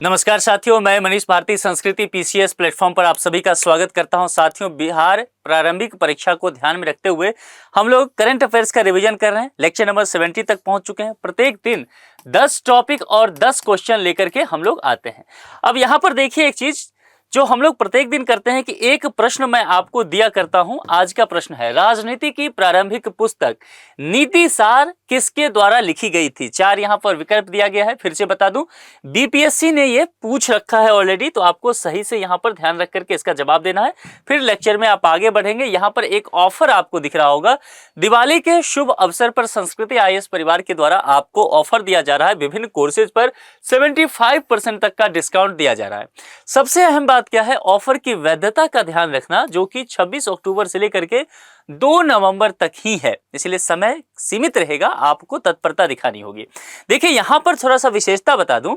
नमस्कार साथियों, मैं मनीष भारती संस्कृति पीसीएस प्लेटफॉर्म पर आप सभी का स्वागत करता हूं। साथियों, बिहार प्रारंभिक परीक्षा को ध्यान में रखते हुए हम लोग करंट अफेयर्स का रिवीजन कर रहे हैं। लेक्चर नंबर 70 तक पहुंच चुके हैं। प्रत्येक दिन 10 टॉपिक और 10 क्वेश्चन लेकर के हम लोग आते हैं। अब यहाँ पर देखिए एक चीज जो हम लोग प्रत्येक दिन करते हैं कि एक प्रश्न मैं आपको दिया करता हूं। आज का प्रश्न है, राजनीति की प्रारंभिक पुस्तक नीति सार किसके द्वारा लिखी गई थी। 4 यहां पर विकल्प दिया गया है। फिर से बता दूं, बीपीएससी ने ये पूछ रखा है ऑलरेडी, तो आपको सही से यहां पर ध्यान रख करके इसका जवाब देना है। फिर लेक्चर में आप आगे बढ़ेंगे। यहां पर एक ऑफर आपको दिख रहा होगा, दिवाली के शुभ अवसर पर संस्कृति आईएएस परिवार के द्वारा आपको ऑफर दिया जा रहा है। विभिन्न कोर्सेज पर 75% तक का डिस्काउंट दिया जा रहा है। सबसे अहम बात क्या है, ऑफर की वैधता का ध्यान रखना, जो कि 26 अक्टूबर से लेकर के 2 नवंबर तक ही है, इसलिए समय सीमित रहेगा, आपको तत्परता दिखानी होगी। देखिए यहां पर थोड़ा सा विशेषता बता दूं,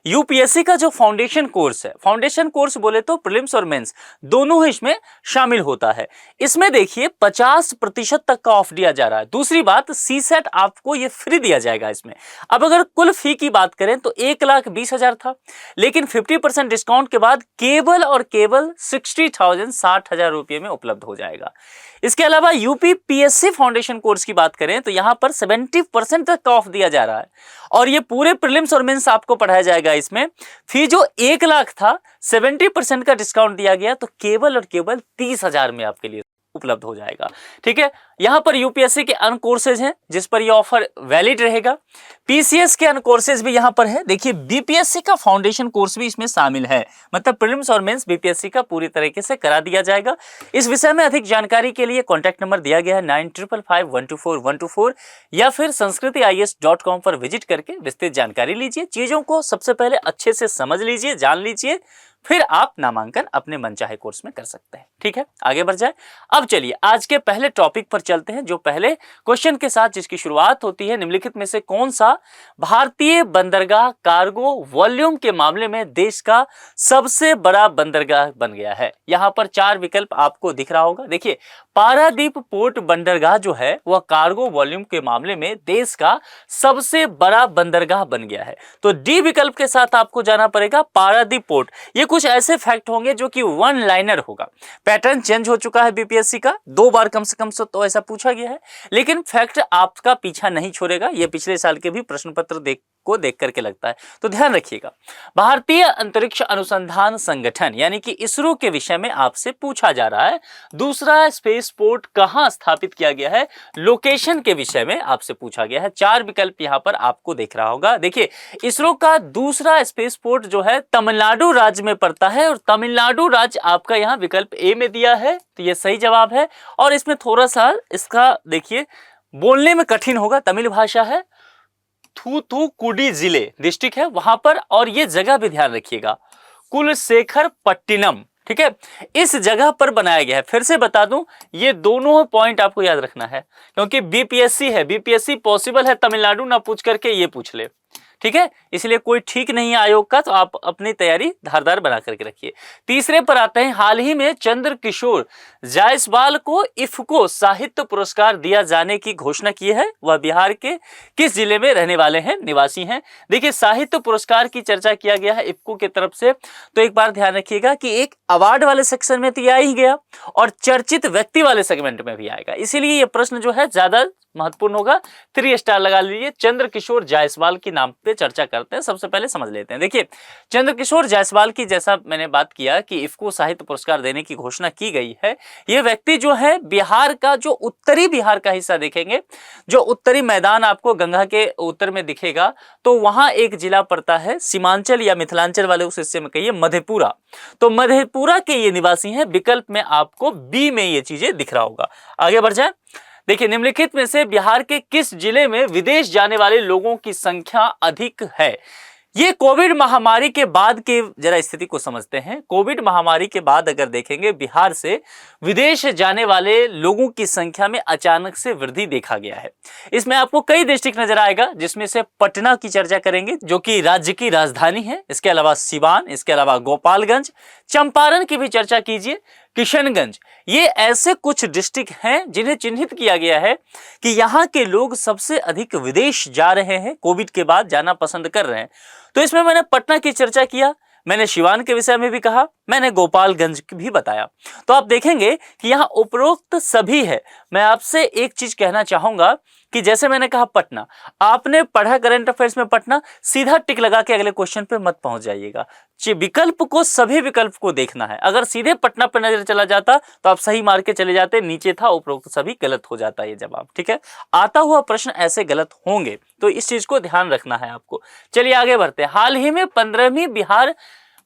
यूपीएससी का जो फाउंडेशन कोर्स है, फाउंडेशन कोर्स बोले तो प्रीलिम्स और मेंस दोनों ही इसमें शामिल होता है। इसमें देखिए 50% तक का ऑफ दिया जा रहा है। दूसरी बात, सीसेट आपको ये फ्री दिया जाएगा इसमें। अब अगर कुल फी की बात करें तो 1,20,000 था, लेकिन 50% डिस्काउंट के बाद केवल और केवल 60,000 60,000 रुपये में उपलब्ध हो जाएगा। इसके अलावा यूपीपीएससी फाउंडेशन कोर्स की बात करें तो यहां पर 70% तक का ऑफ दिया जा रहा है, और ये पूरे प्रीलिम्स और मेंस आपको पढ़ाया जाएगा। इसमें फी जो 1 लाख था, 70% का डिस्काउंट दिया गया, तो केवल और केवल 30,000 में आपके लिए उपलब्ध हो जाएगा। ठीक है, यहां पर यूपीएससी के अन्य कोर्सेज हैं जिस पर यह ऑफर वैलिड रहेगा। पीसीएस के अन्य कोर्सेज भी यहां पर है। देखिए बीपीएससी का फाउंडेशन कोर्स भी इसमें शामिल है, मतलब प्रीलिम्स और मेंस बीपीएससी का पूरी तरीके से करा दिया जाएगा। इस विषय में अधिक जानकारी के लिए कॉन्टैक्ट नंबर दिया गया है 9555124124, या फिर sanskritIAS.com पर विजिट करके विस्तृत जानकारी लीजिए। चीजों को सबसे पहले अच्छे से समझ लीजिए, जान लीजिए, फिर आप नामांकन अपने मनचाहे कोर्स में कर सकते हैं। ठीक है, आगे बढ़ जाए। अब चलिए आज के पहले टॉपिक पर चलते हैं, जो पहले क्वेश्चन के साथ जिसकी शुरुआत होती है, निम्नलिखित में से कौन सा भारतीय बंदरगाह कार्गो वॉल्यूम के मामले में देश का सबसे बड़ा बंदरगाह बन गया है। यहां पर 4 विकल्प आपको दिख रहा होगा। देखिए पारादीप पोर्ट बंदरगाह जो है वह कार्गो वॉल्यूम के मामले में देश का सबसे बड़ा बंदरगाह बन गया है। तो डी विकल्प के साथ आपको जाना पड़ेगा, पारादीप पोर्ट। ये कुछ ऐसे फैक्ट होंगे जो कि वन लाइनर होगा। पैटर्न चेंज हो चुका है बीपीएससी का, 2 बार कम से कम तो ऐसा पूछा गया है, लेकिन फैक्ट आपका पीछा नहीं छोड़ेगा। ये पिछले साल के भी प्रश्न पत्र देख करके लगता है, तो ध्यान रखिएगा। भारतीय अंतरिक्ष अनुसंधान संगठन यानी कि इसरो के विषय में आपसे पूछा जा रहा है। दूसरा स्पेस पोर्ट कहां स्थापित किया गया है, लोकेशन के विषय में आपसे पूछा गया है। 4 विकल्प यहां पर आपको दिख रहा होगा। देखिए इसरो का दूसरा स्पेस पोर्ट जो है तमिलनाडु राज्य में पड़ता है, और तमिलनाडु राज्य आपका यहां विकल्प ए में दिया है, तो यह सही जवाब है। और इसमें थोड़ा सा इसका देखिए बोलने में कठिन होगा, तमिल भाषा है, थूथुकुडी जिले डिस्ट्रिक्ट है वहां पर, और ये जगह भी ध्यान रखिएगा, कुलशेखर पट्टिनम। ठीक है, इस जगह पर बनाया गया है। फिर से बता दूं, ये दोनों पॉइंट आपको याद रखना है, क्योंकि बीपीएससी है, बीपीएससी पॉसिबल है तमिलनाडु ना पूछ करके ये पूछ ले। ठीक है, इसलिए कोई ठीक नहीं है आयोग का, तो आप अपनी तैयारी धारदार बना करके रखिए। तीसरे पर आते हैं, हाल ही में चंद्र किशोर जायसवाल को इफ्को साहित्य पुरस्कार दिया जाने की घोषणा की है। वह बिहार के किस जिले में रहने वाले हैं, निवासी हैं। देखिए साहित्य पुरस्कार की चर्चा किया गया है इफ्को की तरफ से, तो एक बार ध्यान रखिएगा कि एक अवार्ड वाले सेक्शन में तो आ ही गया, और चर्चित व्यक्ति वाले सेगमेंट में भी आएगा, इसीलिए यह प्रश्न जो है ज्यादा महत्वपूर्ण होगा। 3 स्टार लगा लीजिए। चंद्र किशोर जायसवाल के नाम पे चर्चा करते हैं, सबसे पहले समझ लेते हैं। देखिए चंद्र किशोर जायसवाल की, जैसा मैंने बात किया कि इफ्को साहित्य पुरस्कार देने की घोषणा की गई है। यह व्यक्ति जो है बिहार का, जो उत्तरी बिहार का हिस्सा देखेंगे, जो उत्तरी मैदान आपको गंगा के उत्तर में दिखेगा, तो वहां एक जिला पड़ता है सीमांचल या मिथिलांचल वाले उस हिस्से में कहिए मधेपुरा, तो मधेपुरा के ये निवासी हैं। विकल्प में आपको बी में ये चीजें दिख रहा होगा। आगे बढ़ जाए। देखिए निम्नलिखित में से बिहार के किस जिले में विदेश जाने वाले लोगों की संख्या अधिक है। ये कोविड महामारी के बाद के जरा स्थिति को समझते हैं। कोविड महामारी के बाद अगर देखेंगे, बिहार से विदेश जाने वाले लोगों की संख्या में अचानक से वृद्धि देखा गया है। इसमें आपको कई डिस्ट्रिक्ट नजर आएगा, जिसमें से पटना की चर्चा करेंगे जो कि राज्य की राजधानी है। इसके अलावा सिवान, इसके अलावा गोपालगंज, चंपारण की भी चर्चा कीजिए, किशनगंज, ये ऐसे कुछ डिस्ट्रिक्ट हैं जिन्हें चिन्हित किया गया है कि यहाँ के लोग सबसे अधिक विदेश जा रहे हैं, कोविड के बाद जाना पसंद कर रहे हैं। तो इसमें मैंने पटना की चर्चा किया, मैंने सिवान के विषय में भी कहा, मैंने गोपालगंज भी बताया। तो आप देखेंगे कि यहाँ उपरोक्त सभी है। मैं आपसे एक चीज कहना चाहूंगा कि जैसे मैंने कहा पटना, आपने पढ़ा करंट अफेयर्स में पटना, सीधा टिक लगा के अगले क्वेश्चन पे मत पहुंच जाइएगा। विकल्प को, सभी विकल्प को देखना है। अगर सीधे पटना पर नजर चला जाता तो आप सही मार के चले जाते, नीचे था उपरोक्त सभी, गलत हो जाता ये जवाब। ठीक है, आता हुआ प्रश्न ऐसे गलत होंगे, तो इस चीज को ध्यान रखना है आपको। चलिए आगे बढ़ते हैं। हाल ही में 15वीं बिहार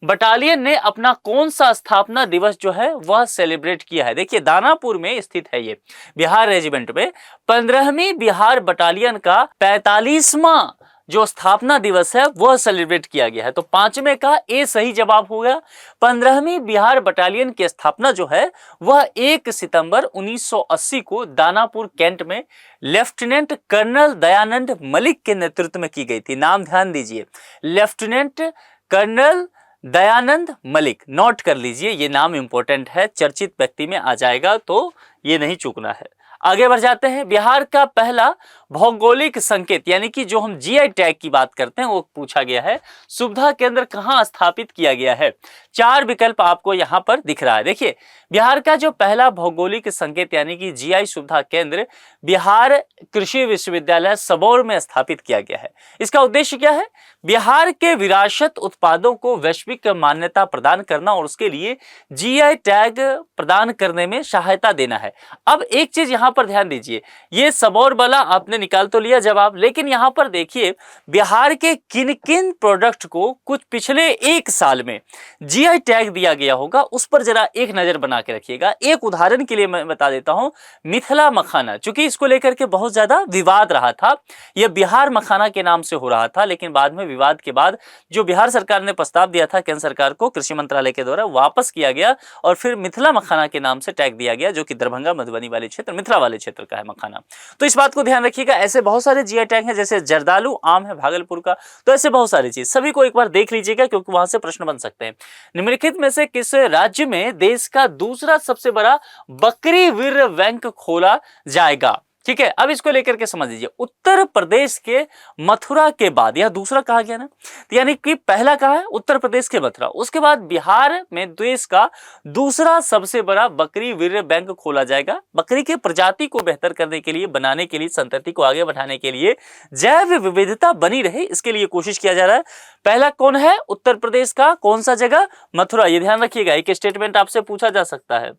बटालियन ने अपना कौन सा स्थापना दिवस जो है वह सेलिब्रेट किया है। देखिए दानापुर में स्थित है ये बिहार रेजिमेंट में 15वीं बिहार बटालियन का 45वां जो स्थापना दिवस है वह सेलिब्रेट किया गया है। तो 5वें का ए सही जवाब हो गया। 15वीं बिहार बटालियन की स्थापना जो है वह 1 सितंबर 1980 को दानापुर कैंट में लेफ्टिनेंट कर्नल दयानंद मलिक के नेतृत्व में की गई थी। नाम ध्यान दीजिए, lieutenant colonel Dayanand Malik, note कर लीजिए, ये नाम इंपॉर्टेंट है, चर्चित व्यक्ति में आ जाएगा, तो ये नहीं चूकना है। आगे बढ़ जाते हैं। बिहार का पहला भौगोलिक संकेत यानी कि जो हम जीआई टैग की बात करते हैं वो पूछा गया है। सुविधा केंद्र कहां स्थापित किया गया है? 4 विकल्प आपको यहां पर दिख रहा है। देखिए बिहार का जो पहला भौगोलिक संकेत यानी कि जीआई सुविधा केंद्र बिहार कृषि विश्वविद्यालय सबौर में स्थापित किया गया है। इसका उद्देश्य क्या है? बिहार के विरासत उत्पादों को वैश्विक मान्यता प्रदान करना और उसके लिए जीआई टैग प्रदान करने में सहायता देना है। अब एक चीज यहां पर ध्यान दीजिए, ये सबौर वाला आपने निकाल तो लिया जवाब, लेकिन यहां पर देखिए बिहार के किन किन प्रोडक्ट को कुछ पिछले 1 साल में जीआई टैग दिया गया होगा, उस पर जरा एक नजर बना के रखिएगा। एक उदाहरण के लिए मैं बता देता हूं, मिथिला मखाना, चूंकि इसको लेकर के बहुत ज्यादा विवाद रहा था, यह बिहार मखाना के नाम से हो रहा था, लेकिन बाद में विवाद के बाद जो बिहार सरकार ने प्रस्ताव दिया था केंद्र सरकार को, कृषि मंत्रालय के द्वारा वापस किया गया और फिर मिथिला मखाना के नाम से टैग दिया गया, जो कि दरभंगा मधुबनी वाले क्षेत्र, मिथिला वाले क्षेत्र का है मखाना। तो इस बात को ध्यान रखिएगा। ऐसे बहुत सारे जीआई टैग हैं, जैसे जर्दालू आम है भागलपुर का, तो ऐसे बहुत सारी चीज, सभी को एक बार देख लीजिएगा क्योंकि वहां से प्रश्न बन सकते हैं। निम्नलिखित में से किस राज्य में देश का दूसरा सबसे बड़ा बकरी वीर्य बैंक खोला जाएगा? ठीक है, अब इसको लेकर के समझ लीजिए। उत्तर प्रदेश के मथुरा के बाद, यह दूसरा कहा गया ना, यानी कि पहला कहा है उत्तर प्रदेश के मथुरा, उसके बाद बिहार में देश का दूसरा सबसे बड़ा बकरी वीर्य बैंक खोला जाएगा। बकरी के प्रजाति को बेहतर करने के लिए, बनाने के लिए, संतति को आगे बढ़ाने के लिए, जैव विविधता बनी रहे, इसके लिए कोशिश किया जा रहा है। पहला कौन है? उत्तर प्रदेश का कौन सा जगह? मथुरा। ये ध्यान रखिएगा, एक स्टेटमेंट आपसे पूछा जा सकता है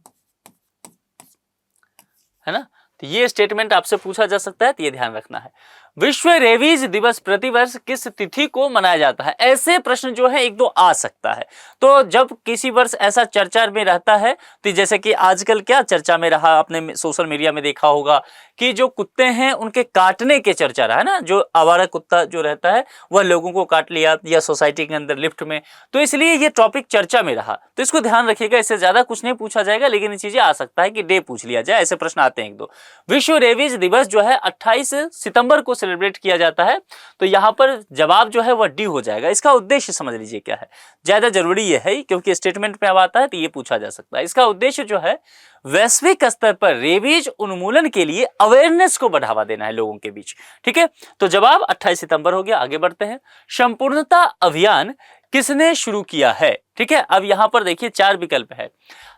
ना, तो ये स्टेटमेंट आपसे पूछा जा सकता है, तो ये ध्यान रखना है। विश्व रेबीज दिवस प्रतिवर्ष किस तिथि को मनाया जाता है? ऐसे प्रश्न जो है 1-2 आ सकता है। तो जब किसी वर्ष ऐसा चर्चा में रहता है, तो जैसे कि आजकल क्या चर्चा में रहा, आपने सोशल मीडिया में देखा होगा कि जो कुत्ते हैं उनके काटने के चर्चा रहा है ना, जो आवारा कुत्ता जो रहता है वह लोगों को काट लिया या सोसाइटी के अंदर लिफ्ट में, तो इसलिए ये टॉपिक चर्चा में रहा। तो इसको ध्यान रखिएगा, इससे ज्यादा कुछ नहीं पूछा जाएगा, लेकिन ये चीजें आ सकता है कि डे पूछ लिया जाए, ऐसे प्रश्न आते हैं 1-2। विश्व रेबीज दिवस जो है 28 सितंबर को सेलिब्रेट किया जाता है, तो यहां पर जवाब जो है वह डी हो जाएगा। इसका उद्देश्य समझ लीजिए क्या है, ज्यादा जरूरी यह है क्योंकि स्टेटमेंट पे अब आता है तो ये पूछा जा सकता है। इसका उद्देश्य जो है वैश्विक स्तर पर रेबीज उन्मूलन के लिए अवेयरनेस को बढ़ावा देना है लोगों के बीच। ठीक है, तो जवाब 28 सितंबर हो गया। आगे बढ़ते हैं। संपूर्णता अभियान किसने शुरू किया है? ठीक है, अब यहां पर देखिए 4 विकल्प है।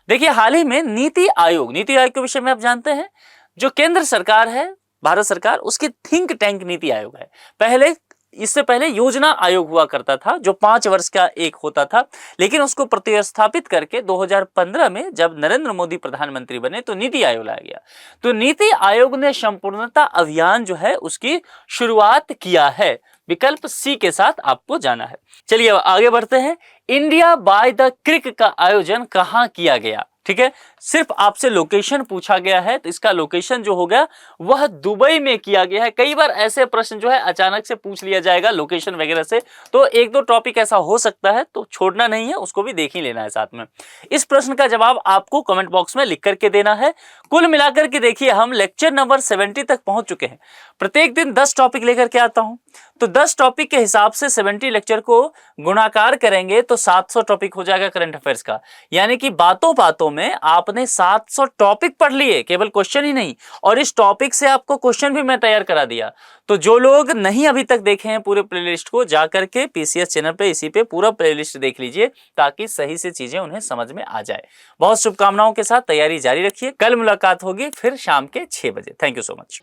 देखिए हाल ही में नीति आयोग के विषय में आप जानते हैं, जो केंद्र सरकार है, भारत सरकार, उसकी थिंक टैंक नीति आयोग है। इससे पहले योजना आयोग हुआ करता था, जो 5 वर्ष का एक होता था, लेकिन उसको प्रतिस्थापित करके 2015 में जब नरेंद्र मोदी प्रधानमंत्री बने तो नीति आयोग लाया गया। तो नीति आयोग ने संपूर्णता अभियान जो है उसकी शुरुआत किया है। विकल्प सी के साथ आपको जाना है। चलिए आगे बढ़ते हैं। इंडिया बाय द क्रिक का आयोजन कहां किया गया? ठीक है, सिर्फ आपसे लोकेशन पूछा गया है, तो इसका लोकेशन जो हो गया वह दुबई में किया गया है। कई बार ऐसे प्रश्न जो है अचानक से पूछ लिया जाएगा लोकेशन वगैरह से, तो 1-2 टॉपिक ऐसा हो सकता है, तो छोड़ना नहीं है, उसको भी देख ही लेना है साथ में। इस प्रश्न का जवाब आपको कमेंट बॉक्स में लिख करके देना है। कुल मिलाकर के देखिए हम लेक्चर नंबर 70 तक पहुंच चुके हैं। प्रत्येक दिन 10 टॉपिक लेकर के आता हूं, तो 10 टॉपिक के हिसाब से 70 लेक्चर को गुणाकार करेंगे तो 700 टॉपिक हो जाएगा करंट अफेयर्स का। यानी कि बातों बातों में आपने 700 टॉपिक पढ़ लिए, केवल क्वेश्चन ही नहीं, और इस टॉपिक से आपको क्वेश्चन भी मैं तैयार करा दिया। तो जो लोग नहीं अभी तक देखे हैं पूरे प्लेलिस्ट को, जाकर के पीसीएस चैनल पे इसी पे पूरा प्लेलिस्ट देख लीजिए ताकि सही से चीजें उन्हें समझ में आ जाए। बहुत शुभकामनाओं के साथ तैयारी जारी रखिए। कल मुलाकात होगी फिर शाम के 6 बजे। Thank you so much.